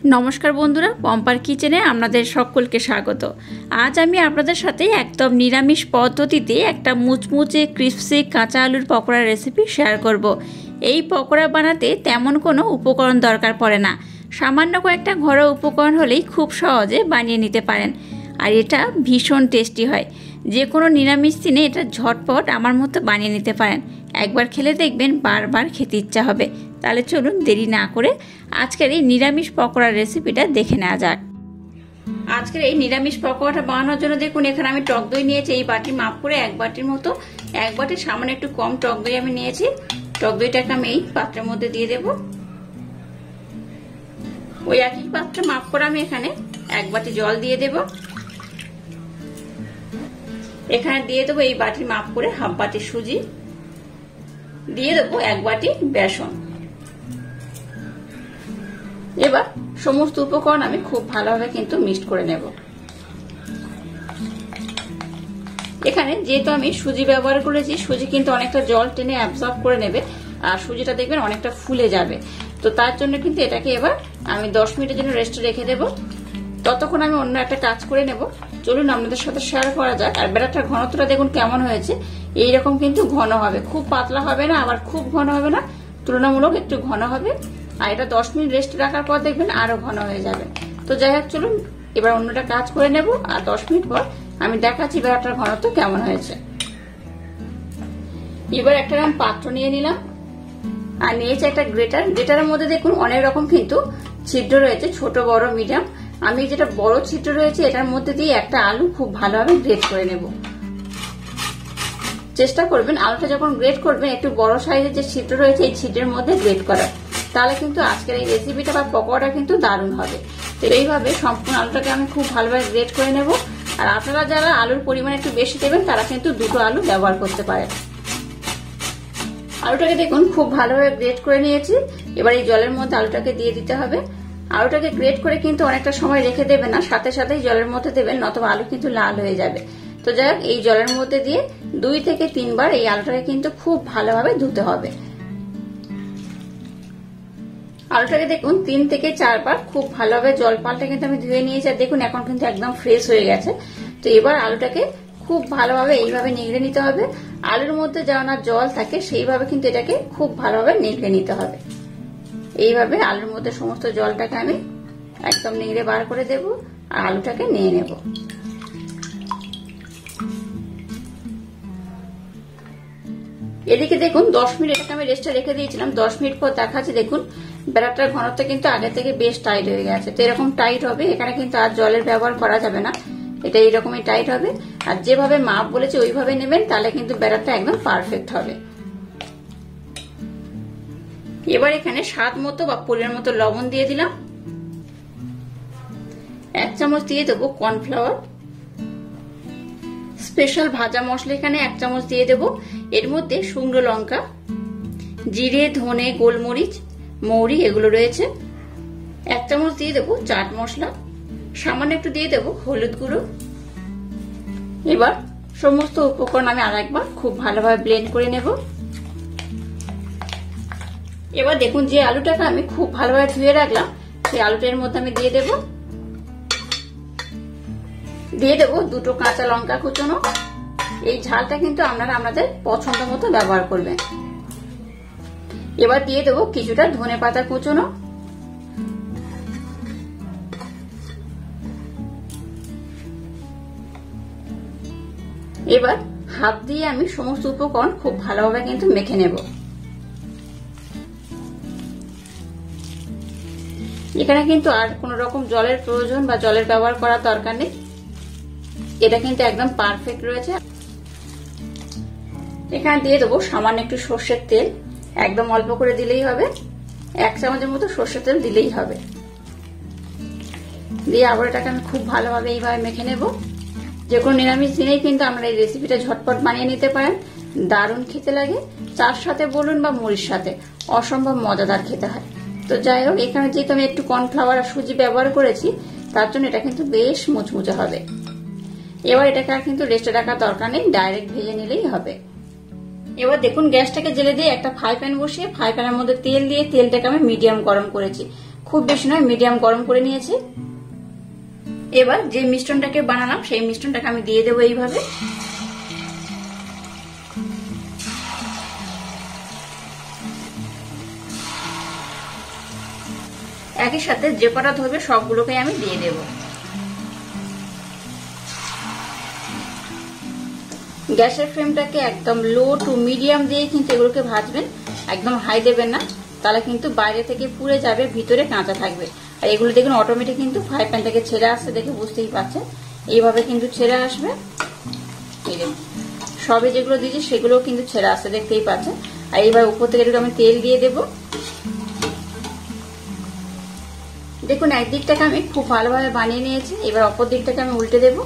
নমস্কার বন্ধুরা, পম্পার কিচেনে আপনাদের সকলকে স্বাগত। আজ আমি আপনাদের সাথে একদম নিরামিষ পদ্ধতিতে একটা মুচমুচে ক্রিসপি কাঁচা আলুর পকোড়ার রেসিপি শেয়ার করব। এই পকোড়া বানাতে তেমন কোনো উপকরণ দরকার পড়ে না, সামান্য কয়েকটা ঘরোয়া উপকরণ হলেই খুব সহজে বানিয়ে নিতে পারেন। আর এটা ভীষণ টেস্টি হয়। যে কোনো নিরামিষ দিনে এটা ঝটপট আমার মতো বানিয়ে নিতে পারেন। একবার খেলে দেখবেন বারবার খেতে ইচ্ছা হবে। তাহলে চলুন দেরি না করে আজকের এই নিরামিষ পকোড়ার রেসিপিটা দেখে নেওয়া যাক। আজকের এই নিরামিষ পকোড়াটা বানানোর জন্য দেখুন এখানে আমি টক দই নিয়েছি, এই বাটি মাপ করে এক বাটির মতো, এক বাটির সামান্য একটু কম টক দই আমি নিয়েছি। টক দইটাকে আমি এই পাত্রের মধ্যে দিয়ে দেব। ওই একই পাত্রে মাপ করে আমি এখানে এক বাটি জল দিয়ে দেব। এখানে দিয়ে দেবো এই বাটির মাপ করে হাফ বাটি সুজি, দিয়ে দেবো এক বাটি বেসন। এবার সমস্ত উপকরণ আমি খুব ভালোভাবে কিন্তু মিক্সড করে নেব। এখানে যেহেতু আমি সুজি ব্যবহার করেছি, সুজি কিন্তু অনেকটা জল টেনে অ্যাবজর্ব করে নেবে আর সুজিটা দেখবেন অনেকটা ফুলে যাবে। তো তার জন্য কিন্তু এটাকে এবার আমি 10 মিনিটের জন্য রেস্টে রেখে দেব। ততক্ষণ আমি অন্য একটা কাজ করে নেব। চলুন আপনাদের সাথে শেয়ার করা যাক। আর ব্যাটারটার ঘনত্বটা দেখুন কেমন হয়েছে, এইরকম কিন্তু ঘন হবে, খুব পাতলা হবে না আবার খুব ঘন হবে না, তুলনামূলক একটু ঘন হবে। আর এটা 10 মিনিট রেস্ট রাখার পর দেখবেন আরো ঘন হয়ে যাবে। তো যাই হোক, চলুন এবার অন্যটা কাজ করে নেব আর 10 মিনিট পর আমি দেখাচ্ছি ব্যাটারটার ঘনত্ব কেমন হয়েছে। এবার একটা আমি পাত্র নিয়ে নিলাম আর নিয়েছি একটা গ্রেটার। গ্রেটারের মধ্যে দেখুন অনেক রকম কিন্তু ছিদ্র রয়েছে, ছোট বড় মিডিয়াম। আমি যেটা বড় ছিদ্র রয়েছে এটার মধ্যে দিয়ে একটা আলু খুব ভালোভাবে গ্রেট করে নেব। চেষ্টা করবেন আলুটা যখন গ্রেট করবেন একটু বড় সাইজের যে ছিদ্র রয়েছে এই ছিদ্রের মধ্যে গ্রেট করার, তাহলে কিন্তু আজকের এই রেসিপিটা বা পকোড়াটা কিন্তু দারুণ হবে। তো এইভাবে সম্পূর্ণ আলুটাকে আমি খুব ভালোভাবে গ্রেট করে নেব। আর আপনারা যারা আলুর পরিমাণ একটু বেশি দেবেন তারা কিন্তু দুটো আলু ব্যবহার করতে পারেন। আলুটাকে দেখুন খুব ভালোভাবে গ্রেট করে নিয়েছি। এবার এই জলের মধ্যে আলুটাকে দিয়ে দিতে হবে। আলুটাকে গ্রেট করে কিন্তু অনেকটা সময় রেখে দেবেন না, সাথে সাথেই জলের মধ্যে দেবেন, নতুবা আলু কিন্তু লাল হয়ে যাবে। তো যাই হোক, এই জলের মধ্যে দিয়ে 2 থেকে 3 বার এই আলুটাকে কিন্তু খুব ভালোভাবে ধুতে হবে। আলুটাকে দেখুন 3 থেকে 4 বার খুব ভালোভাবে জল পাল্টে কিন্তু আমি ধুয়ে নিয়েছি। আর দেখুন এখন কিন্তু একদম ফ্রেশ হয়ে গেছে। তো এবার আলুটাকে খুব ভালোভাবে এইভাবে নিগড়ে নিতে হবে। আলুর মধ্যে যেন না জল থাকে সেইভাবে কিন্তু এটাকে খুব ভালোভাবে নিগড়ে নিতে হবে। এইভাবে আলুর মধ্যে সমস্ত জলটাকে আমি একদম নিগড়ে বার করে দেব আর আলুটাকে নিয়ে নেব। এদিকে দেখুন 10 মিনিট এটাকে আমি রেস্টে রেখে দিয়েছিলাম। 10 মিনিট পর দেখাচ্ছি, দেখুন ব্যাটারটার ঘনত্ব কিন্তু আগে থেকে বেশ টাইট হয়ে গেছে। তো এরকম টাইট হবে, এখানে কিন্তু আর জলের ব্যবহার করা যাবে না, এটা এইরকমই টাইট হবে। আর যেভাবে মাপ বলেছে ওইভাবে নেবেন, তাহলে কিন্তু ব্যাটারটা একদম পারফেক্ট হবে। এবার এখানে স্বাদ মতো বা পরিমাণ মতো লবণ দিয়ে দিলাম। 1 চামচ দিয়ে দেবো কর্নফ্লাওয়ার। স্পেশাল ভাজা মশলা এখানে 1 চামচ দিয়ে দেবো। এর মধ্যে শুকনো লঙ্কা, জিরে, ধনে, গোলমরিচ, মৌরি এগুলো রয়েছে। 1 চামচ দিয়ে দেবো চাট মশলা, সামান্য একটু দিয়ে দেবো হলুদ গুঁড়ো। এবার সমস্ত উপকরণ আমি আরেকবার খুব ভালোভাবে ব্লেন্ড করে নেব। এবার দেখুন যে আলুটাকে আমি খুব ভালোভাবে ধুয়ে রাখলাম সেই আলুটার মধ্যে আমি দিয়ে দেব। দিয়ে দেবো 2টো কাঁচা লঙ্কা কুচনো। এই ঝালটা কিন্তু আপনারা আপনাদের পছন্দ মতো ব্যবহার করবেন। এবার দিয়ে দেবো কিছুটা ধনেপাতা কুচনো। এবার হাত দিয়ে আমি সমস্ত উপকরণ খুব ভালোভাবে কিন্তু মেখে নেব। এখানে কিন্তু আর কোনো রকম জলের প্রয়োজন বা জলের ব্যবহার করার দরকার নেই, এটা কিন্তু একদম পারফেক্ট রয়েছে। এখানে দিয়ে দেবো সামান্য একটু সর্ষের তেল, একদম অল্প করে দিলেই হবে, 1 চামচের মতো সর্ষের তেল দিলেই হবে। দিয়ে আবার এটাকে আমি খুব ভালোভাবে এইভাবে মেখে নেব। যে কোনো নিরামিষ দিনেই কিন্তু আমরা এই রেসিপিটা ঝটপট বানিয়ে নিতে পারেন, দারুণ খেতে লাগে। চার সাথে বলুন বা মুড়ির সাথে অসম্ভব মজাদার খেতে হয়। তো যাই হোক, এখানে যেহেতু আমি একটু কর্নফ্লাওয়ার আর সুজি ব্যবহার করেছি তার জন্য এটা কিন্তু বেশ মুচমুচে হবে। এবার এটাকে আর কিন্তু রেস্টে রাখার দরকার নেই, ডাইরেক্ট ভেজে নিলেই হবে। এবার দেখুন গ্যাসটাকে জেলে দিয়ে একটা ফ্রাই প্যান বসিয়ে ফ্রাই প্যানের মধ্যে তেল দিয়ে তেলটাকে আমি মিডিয়াম গরম করেছি। খুব বেশি নয়, মিডিয়াম গরম করে নিয়েছি। এবার যে মিশ্রণটাকে বানালাম সেই মিশ্রণটাকে আমি দিয়ে দেবো এইভাবে। একই সাথে যে কটা ধরবে সবগুলোকে আমি দিয়ে দেব। গ্যাসের ফ্লেমটাকে একদম লো টু মিডিয়াম দিয়ে কিন্তু এগুলোকে ভাজবেন, একদম হাই দেবেন না, তাহলে কিন্তু বাইরে থেকে পুড়ে যাবে, ভিতরে কাঁচা থাকবে। আর এগুলো দেখুন অটোমেটিক কিন্তু ফ্রাই প্যান থেকে ছেড়ে আসছে, দেখে বুঝতেই পারছেন এইভাবে কিন্তু ছেড়ে আসবে। এই দেখুন সবে যেগুলো দিয়েছি সেগুলো কিন্তু ছেড়ে আসছে, দেখতেই পাচ্ছেন। আর এইবার উপর থেকে একটু আমি তেল দিয়ে দেব। দেখুন একদিকটাকে আমি খুব ভালোভাবে বানিয়ে নিয়েছি, এবার অপর দিকটাকে আমি উল্টে দেব।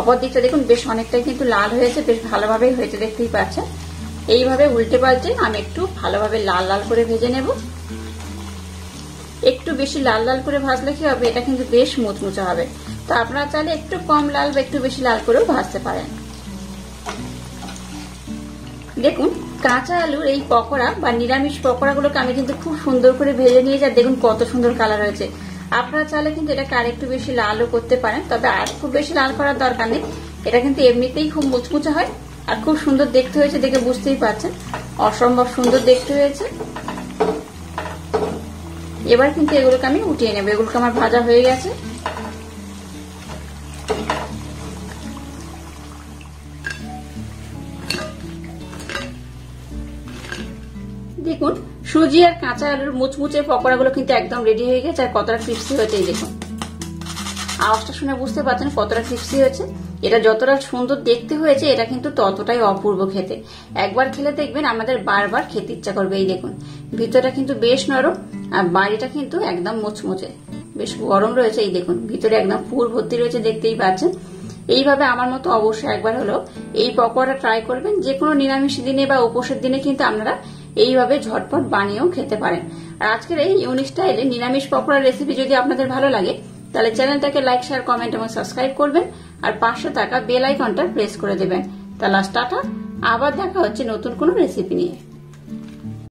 অপর দিকটা দেখুন বেশ অনেকটাই কিন্তু লাল হয়েছে, বেশ ভালোভাবেই হয়েছে, দেখতেই পাচ্ছেন। এইভাবে উল্টে পাল্টে আমি একটু ভালোভাবে লাল লাল করে ভেজে নেব। একটু বেশি লাল লাল করে ভাজলে কি হবে, এটা কিন্তু বেশ মুচমুচে হবে। তো আপনারা চাইলে একটু কম লাল বা একটু বেশি লাল করেও ভাজতে পারেন। দেখুন কাঁচা আলুর এই পকোড়া বা নিরামিষ পকোড়াগুলোকে আমি কিন্তু খুব সুন্দর করে ভেজে নিয়ে যাই, দেখুন কত সুন্দর কালার হয়েছে। আপনারা চাইলে কিন্তু এটাকে আরেকটু বেশি লালও করতে পারেন, তবে আর খুব বেশি লাল করার দরকার নেই। এটা কিন্তু এমনিতেই খুব মুচমুচে হয় আর খুব সুন্দর দেখতে হয়েছে, দেখে বুঝতেই পারছেন অসম্ভব সুন্দর দেখতে হয়েছে। এবার কিন্তু এগুলোকে আমি উঠিয়ে নেব, এগুলোকে আমার ভাজা হয়ে গেছে। দেখুন সুজি আর কাঁচা আলুর মুচমুচে পকোড়াগুলো কিন্তু একদম রেডি হয়ে গেছে, আর কতটা ক্রিস্পি হয়েছে। এই দেখুন আওয়াজটা শুনে বুঝতে পারছেন কতটা ক্রিস্পি হয়েছে। এটা যতটা সুন্দর দেখতে হয়েছে এটা কিন্তু ততটাই অপূর্ব খেতে। একবার খেলে দেখবেন আমাদের বারবার খেতে ইচ্ছা করবে। এই দেখুন ভিতরটা কিন্তু বেশ নরম আর বাইরেটা কিন্তু একদম মুচমুচে, বেশ গরম রয়েছে। এই দেখুন ভিতরে একদম পুর ভর্তি রয়েছে, দেখতেই পাচ্ছেন। এইভাবে আমার মতো অবশ্যই একবার হলো এই পকোড়া ট্রাই করবেন। যে কোনো নিরামিষ দিনে বা উপোসের দিনে কিন্তু আপনারা এইভাবে ঝটপট বানিয়েও খেতে পারেন। আর আজকের এই ইউনিক স্টাইলে নিরামিষ পকোড়ার রেসিপি যদি আপনাদের ভালো লাগে তাহলে চ্যানেলটাকে লাইক, শেয়ার, কমেন্ট এবং সাবস্ক্রাইব করবেন আর পাশে থাকা বেল আইকনটা প্রেস করে দেবেন। তাহলে টাটা, আবার দেখা হচ্ছে নতুন কোনো রেসিপি নিয়ে।